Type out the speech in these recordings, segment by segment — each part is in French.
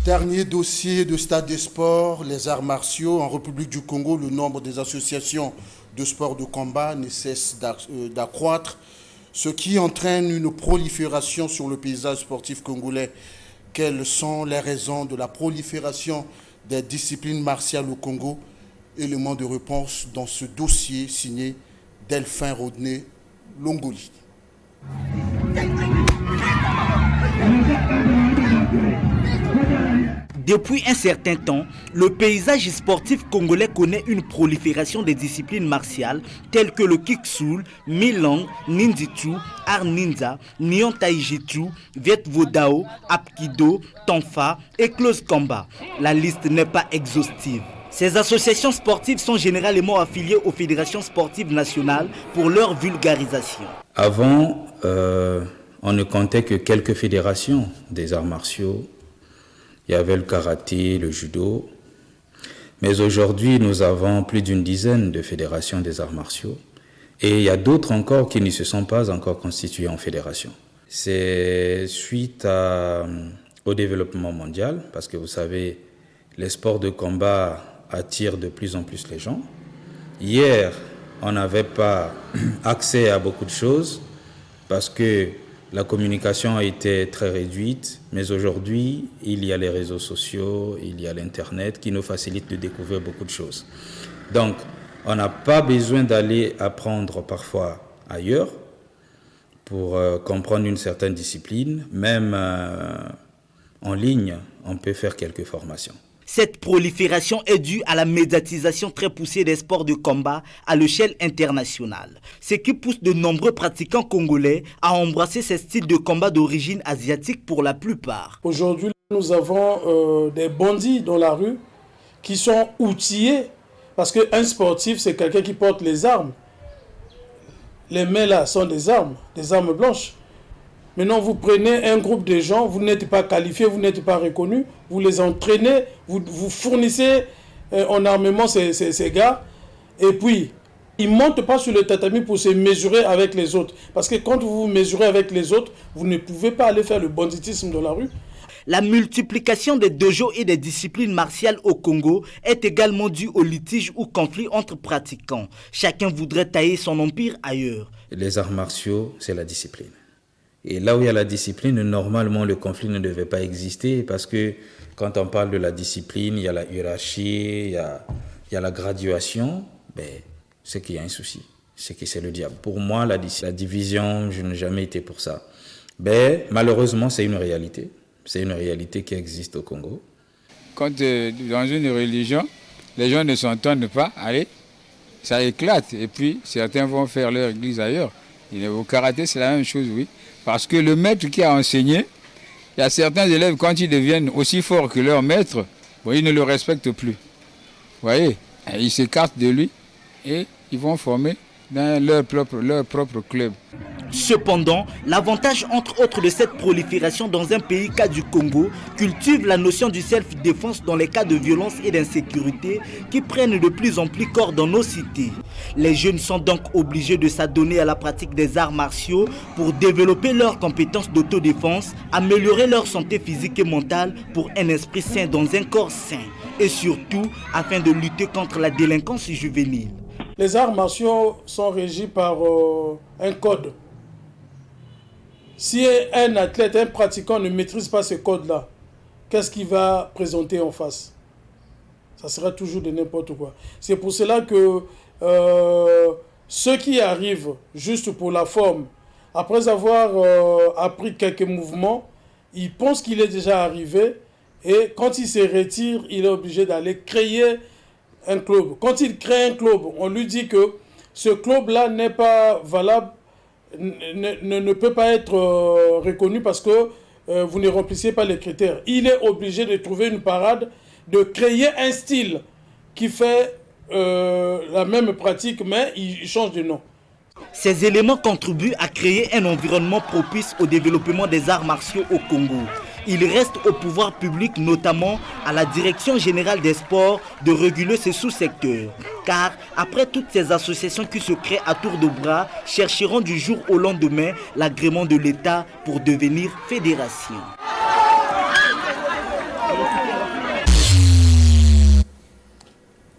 Dernier dossier de Stade des Sports, les arts martiaux. En République du Congo, le nombre des associations de sport de combat ne cesse d'accroître, ce qui entraîne une prolifération sur le paysage sportif congolais. Quelles sont les raisons de la prolifération des disciplines martiales au Congo? Élément de réponse dans ce dossier signé Delphin Rodney Longoli. Depuis un certain temps, le paysage sportif congolais connaît une prolifération des disciplines martiales telles que le Kiksul, Milang, Ninjitsu, Art Ninja, Nyon Taijitsu, Viet Vo Dao, Apkido, Tonfa et Close Combat. La liste n'est pas exhaustive. Ces associations sportives sont généralement affiliées aux fédérations sportives nationales pour leur vulgarisation. Avant, on ne comptait que quelques fédérations des arts martiaux. Il y avait le karaté, le judo. Mais aujourd'hui, nous avons plus d'une dizaine de fédérations des arts martiaux. Et il y a d'autres encore qui ne se sont pas encore constituées en fédération. C'est suite au développement mondial, parce que vous savez, les sports de combat attirent de plus en plus les gens. Hier, on n'avait pas accès à beaucoup de choses, parce que la communication était très réduite, mais aujourd'hui, il y a les réseaux sociaux, il y a l'Internet qui nous facilite de découvrir beaucoup de choses. Donc, on n'a pas besoin d'aller apprendre parfois ailleurs pour comprendre une certaine discipline. Même en ligne, on peut faire quelques formations. Cette prolifération est due à la médiatisation très poussée des sports de combat à l'échelle internationale, ce qui pousse de nombreux pratiquants congolais à embrasser ces styles de combat d'origine asiatique pour la plupart. Aujourd'hui, nous avons des bandits dans la rue qui sont outillés, parce qu'un sportif, c'est quelqu'un qui porte les armes. Les mains là sont des armes blanches. Maintenant, vous prenez un groupe de gens, vous n'êtes pas qualifiés, vous n'êtes pas reconnus, vous les entraînez, vous fournissez en armement ces gars, et puis, ils ne montent pas sur le tatami pour se mesurer avec les autres. Parce que quand vous vous mesurez avec les autres, vous ne pouvez pas aller faire le banditisme dans la rue. La multiplication des dojos et des disciplines martiales au Congo est également due aux litiges ou conflits entre pratiquants. Chacun voudrait tailler son empire ailleurs. Les arts martiaux, c'est la discipline. Et là où il y a la discipline, normalement, le conflit ne devait pas exister parce que quand on parle de la discipline, il y a la hiérarchie, il y a la graduation. Ben, c'est qu'il y a un souci, c'est que c'est le diable. Pour moi, la division, je n'ai jamais été pour ça. Ben, malheureusement, c'est une réalité. C'est une réalité qui existe au Congo. Quand dans une religion, les gens ne s'entendent pas, allez, ça éclate. Et puis, certains vont faire leur église ailleurs. Et au karaté, c'est la même chose, oui. Parce que le maître qui a enseigné, il y a certains élèves, quand ils deviennent aussi forts que leur maître, bon, ils ne le respectent plus. Vous voyez, ils s'écartent de lui et ils vont former dans leur propre club. Cependant, l'avantage entre autres de cette prolifération dans un pays cas du Congo cultive la notion du self-défense dans les cas de violence et d'insécurité qui prennent de plus en plus corps dans nos cités. Les jeunes sont donc obligés de s'adonner à la pratique des arts martiaux pour développer leurs compétences d'autodéfense, améliorer leur santé physique et mentale pour un esprit sain dans un corps sain et surtout afin de lutter contre la délinquance juvénile. Les arts martiaux sont régis par un code. Si un athlète, un pratiquant ne maîtrise pas ce code-là, qu'est-ce qu'il va présenter en face? Ça sera toujours de n'importe quoi. C'est pour cela que ceux qui arrivent juste pour la forme, après avoir appris quelques mouvements, ils pensent qu'il est déjà arrivé et quand il se retire, il est obligé d'aller créer un club. Quand il crée un club, on lui dit que ce club-là n'est pas valable, ne peut pas être reconnu parce que vous ne remplissez pas les critères. Il est obligé de trouver une parade, de créer un style qui fait la même pratique, mais il change de nom. Ces éléments contribuent à créer un environnement propice au développement des arts martiaux au Congo. Il reste au pouvoir public, notamment à la Direction générale des sports, de réguler ces sous-secteurs. Car après toutes ces associations qui se créent à tour de bras, chercheront du jour au lendemain l'agrément de l'État pour devenir fédération.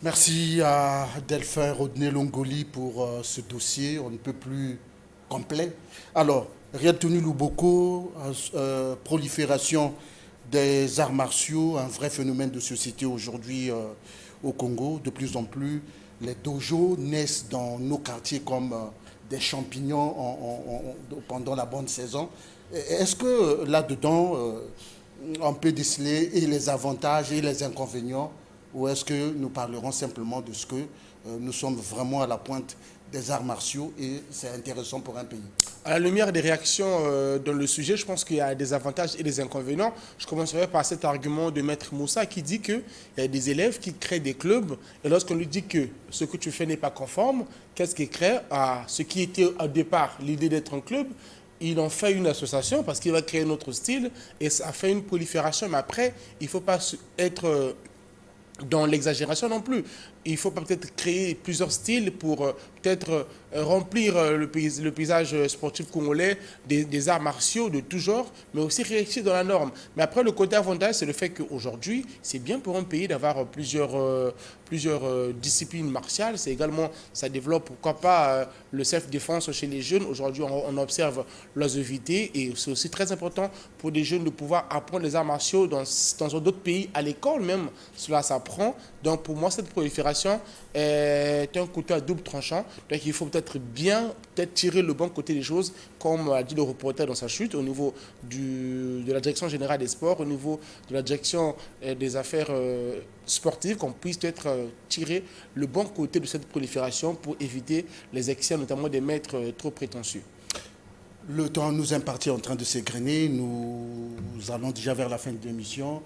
Merci à Delphin Rodney-Longoli pour ce dossier, on ne peut plus complet. Alors, Riatoni Luboko, prolifération des arts martiaux, un vrai phénomène de société aujourd'hui au Congo. De plus en plus, les dojos naissent dans nos quartiers comme des champignons pendant la bonne saison. Est-ce que là-dedans, on peut déceler et les avantages et les inconvénients, ou est-ce que nous parlerons simplement de ce que nous sommes vraiment à la pointe des arts martiaux et c'est intéressant pour un pays? À la lumière des réactions dans le sujet, je pense qu'il y a des avantages et des inconvénients. Je commencerai par cet argument de Maître Moussa qui dit qu'il y a des élèves qui créent des clubs et lorsqu'on lui dit que ce que tu fais n'est pas conforme, qu'est-ce qu'il crée? Ce qui était au départ l'idée d'être un club, il en fait une association parce qu'il va créer un autre style et ça fait une prolifération. Mais après, il ne faut pas être dans l'exagération non plus. Il faut peut-être créer plusieurs styles pour peut-être remplir le paysage sportif congolais des arts martiaux de tout genre, mais aussi réussir dans la norme. Mais après, le côté avantage, c'est le fait qu'aujourd'hui, c'est bien pour un pays d'avoir plusieurs disciplines martiales. C'est également, ça développe, pourquoi pas, le self-défense chez les jeunes. Aujourd'hui, on observe l'oisiveté et c'est aussi très important pour des jeunes de pouvoir apprendre les arts martiaux dans d'autres pays, à l'école même. Cela s'apprend. Donc, pour moi, cette prolifération est un couteau à double tranchant. Donc, il faut peut-être tirer le bon côté des choses, comme a dit le reporter dans sa chute, au niveau de la direction générale des sports, au niveau de la direction des affaires sportives, qu'on puisse peut-être tirer le bon côté de cette prolifération pour éviter les excès, notamment des maîtres trop prétentieux. Le temps nous imparti est en train de s'égrener. Nous allons déjà vers la fin de l'émission.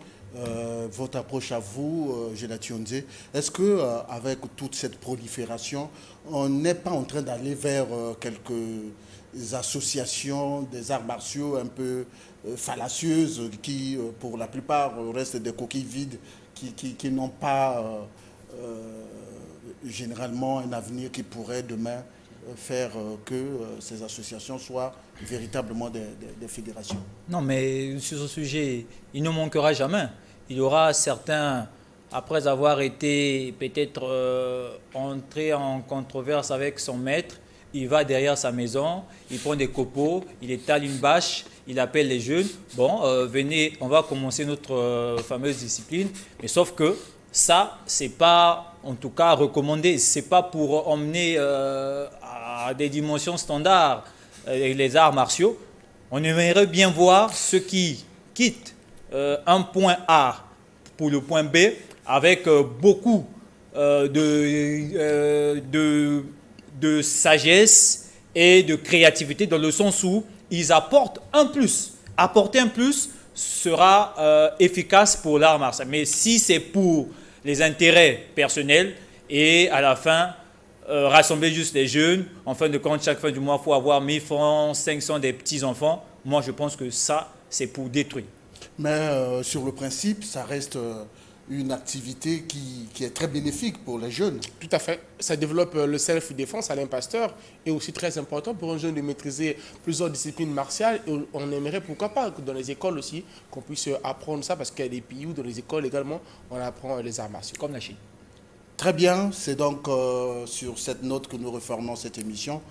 Votre approche à vous, Gelati Ondze, est-ce que avec toute cette prolifération, on n'est pas en train d'aller vers quelques associations des arts martiaux un peu fallacieuses qui, pour la plupart, restent des coquilles vides qui n'ont pas généralement un avenir qui pourrait demain faire que ces associations soient véritablement des fédérations? Non, mais sur ce sujet, il ne manquera jamais. Il y aura certains, après avoir été peut-être entré en controverse avec son maître, il va derrière sa maison, il prend des copeaux, il étale une bâche, il appelle les jeunes. Bon, venez, on va commencer notre fameuse discipline. Mais sauf que ça, c'est pas en tout cas recommandé. C'est pas pour emmener à des dimensions standards les arts martiaux. On aimerait bien voir ceux qui quittent un point A pour le point B avec beaucoup de sagesse et de créativité, dans le sens où ils apportent un plus. Apporter un plus sera efficace pour l'art martial. Mais si c'est pour les intérêts personnels et à la fin rassembler juste les jeunes, en fin de compte, chaque fin du mois, il faut avoir 1000 francs, 500 des petits-enfants. Moi, je pense que ça, c'est pour détruire. Mais sur le principe, ça reste une activité qui est très bénéfique pour les jeunes. Tout à fait. Ça développe le self-défense. Alain Pasteur est aussi très important pour un jeune de maîtriser plusieurs disciplines martiales. Et on aimerait, pourquoi pas, que dans les écoles aussi, qu'on puisse apprendre ça, parce qu'il y a des pays où dans les écoles également, on apprend les arts martiaux. Comme la Chine. Très bien, c'est donc sur cette note que nous reformons cette émission.